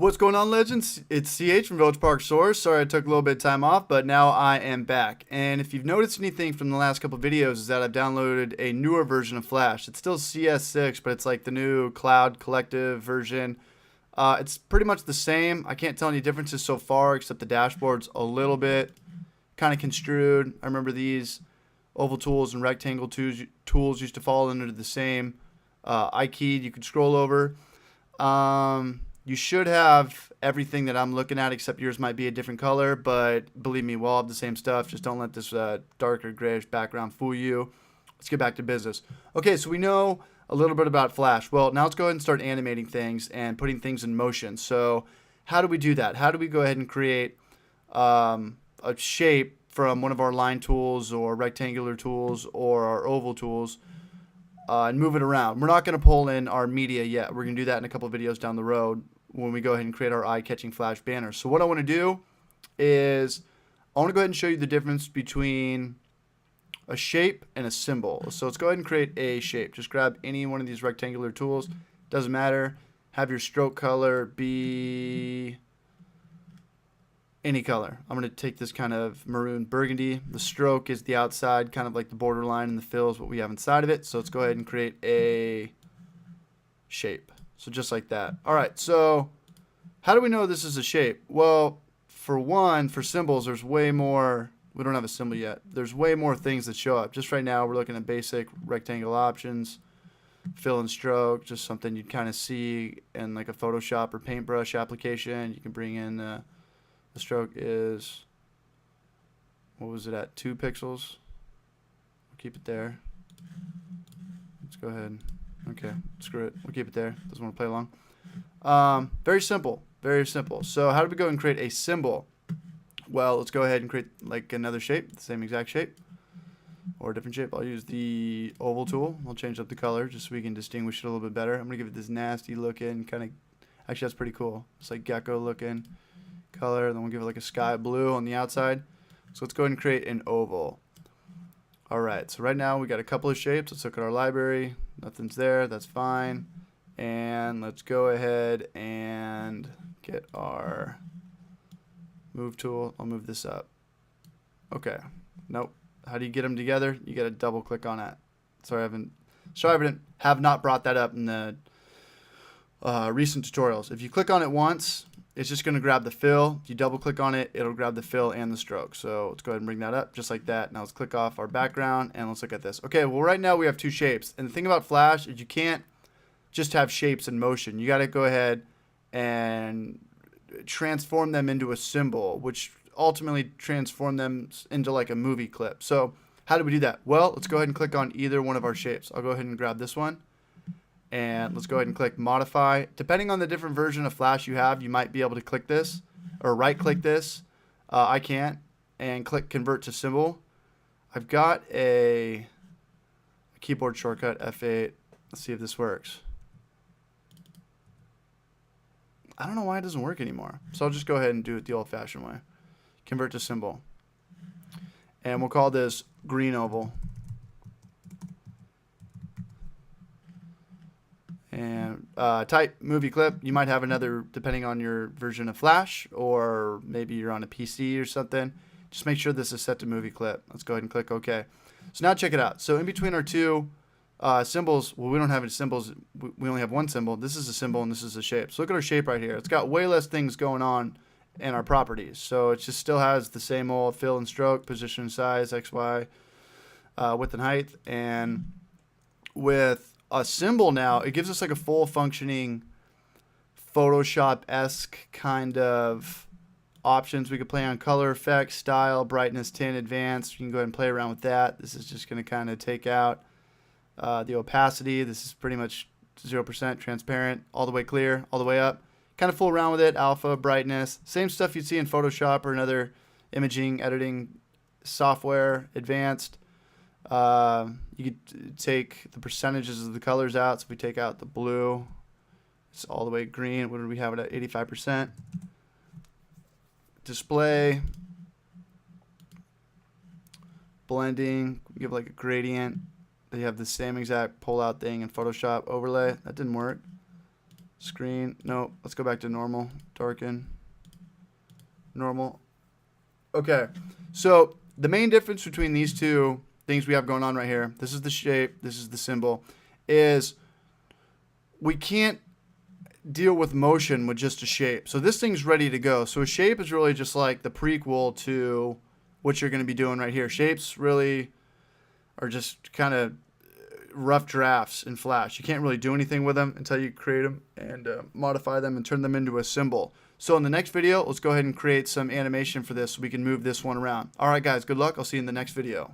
What's going on, legends? It's CH from Village Park Source. Sorry I took a little bit of time off, but now I am back. And if you've noticed anything from the last couple videos is that I've downloaded a newer version of Flash. It's still CS6, but it's like the new cloud collective version. It's pretty much the same. I can't tell any differences so far, except the dashboard's a little bit kind of construed. I remember these oval tools and rectangle tools used to fall under the same I keyed you could scroll over. You should have everything that I'm looking at, except yours might be a different color, but believe me, we'll all have the same stuff. Just don't let this darker grayish background fool you. Let's get back to business. Okay, so we know a little bit about Flash. Well, now let's go ahead and start animating things and putting things in motion. So how do we do that? How do we go ahead and create a shape from one of our line tools or rectangular tools or our oval tools and move it around? We're not going to pull in our media yet. We're going to do that in a couple of videos down the road when we go ahead and create our eye-catching Flash banner. So what I want to do is I want to go ahead and show you the difference between a shape and a symbol. So let's go ahead and create a shape. Just grab any one of these rectangular tools. Doesn't matter. Have your stroke color be any color. I'm going to take this kind of maroon burgundy. The stroke is the outside, kind of like the borderline, and the fill is what we have inside of it. So let's go ahead and create a shape. So just like that. All right, so how do we know this is a shape? Well, for one, for symbols, there's way more. We don't have a symbol yet. There's way more things that show up. Just right now, we're looking at basic rectangle options, fill and stroke, just something you'd kind of see in like a Photoshop or paintbrush application. You can bring in the stroke is, what was it at, 2 pixels? We'll keep it there. Let's go ahead. Okay, screw it. We'll keep it there. Doesn't want to play along. Very simple. Very simple. So how do we go and create a symbol? Well, let's go ahead and create like another shape, the same exact shape, or a different shape. I'll use the oval tool. I'll change up the color just so we can distinguish it a little bit better. I'm going to give it this nasty looking kind of, actually that's pretty cool. It's like gecko looking color. Then we'll give it like a sky blue on the outside. So let's go ahead and create an oval. Alright, so right now we got a couple of shapes. Let's look at our library. Nothing's there, that's fine. And let's go ahead and get our move tool. I'll move this up. Okay, nope. How do you get them together? You gotta double click on it. Sorry, I have not brought that up in the recent tutorials. If you click on it once, it's just going to grab the fill. If you double click on it, it'll grab the fill and the stroke. So let's go ahead and bring that up just like that. Now let's click off our background and let's look at this. Okay, well right now we have 2 shapes. And the thing about Flash is you can't just have shapes in motion. You got to go ahead and transform them into a symbol, which ultimately transform them into like a movie clip. So how do we do that? Well, let's go ahead and click on either one of our shapes. I'll go ahead and grab this one. And let's go ahead and click modify. Depending on the different version of Flash you have, you might be able to click this or right click this. I can't. And click convert to symbol. I've got a keyboard shortcut, F8. Let's see if this works. I don't know why it doesn't work anymore. So I'll just go ahead and do it the old fashioned way. Convert to symbol. And we'll call this green oval. And type movie clip. You might have another depending on your version of Flash, or maybe you're on a PC or something. Just make sure this is set to movie clip. Let's go ahead and click OK. So now check it out. So in between our 2 symbols, well, we don't have any symbols. We only have one symbol. This is a symbol and this is a shape. So look at our shape right here. It's got way less things going on in our properties. So it just still has the same old fill and stroke, position and size, X, Y, width and height. And with a symbol now, it gives us like a full functioning Photoshop-esque kind of options. We could play on color effects, style, brightness, tint, advanced. You can go ahead and play around with that. This is just going to kind of take out the opacity. This is pretty much 0% transparent, all the way clear, all the way up. Kind of fool around with it, alpha, brightness. Same stuff you'd see in Photoshop or another imaging editing software, advanced. You could take the percentages of the colors out. So if we take out the blue, it's all the way green. What did we have it at? 85%. Display. Blending. Give like a gradient. They have the same exact pull out thing in Photoshop overlay. That didn't work. Screen. No, let's go back to normal. Dark darken, normal. Okay, so the main difference between these two things we have going on right here, this is the shape, this is the symbol, is we can't deal with motion with just a shape. So this thing's ready to go. So a shape is really just like the prequel to what you're going to be doing right here. Shapes really are just kind of rough drafts in Flash. You can't really do anything with them until you create them and modify them and turn them into a symbol. So in the next video, let's go ahead and create some animation for this so we can move this one around. All right, guys, good luck. I'll see you in the next video.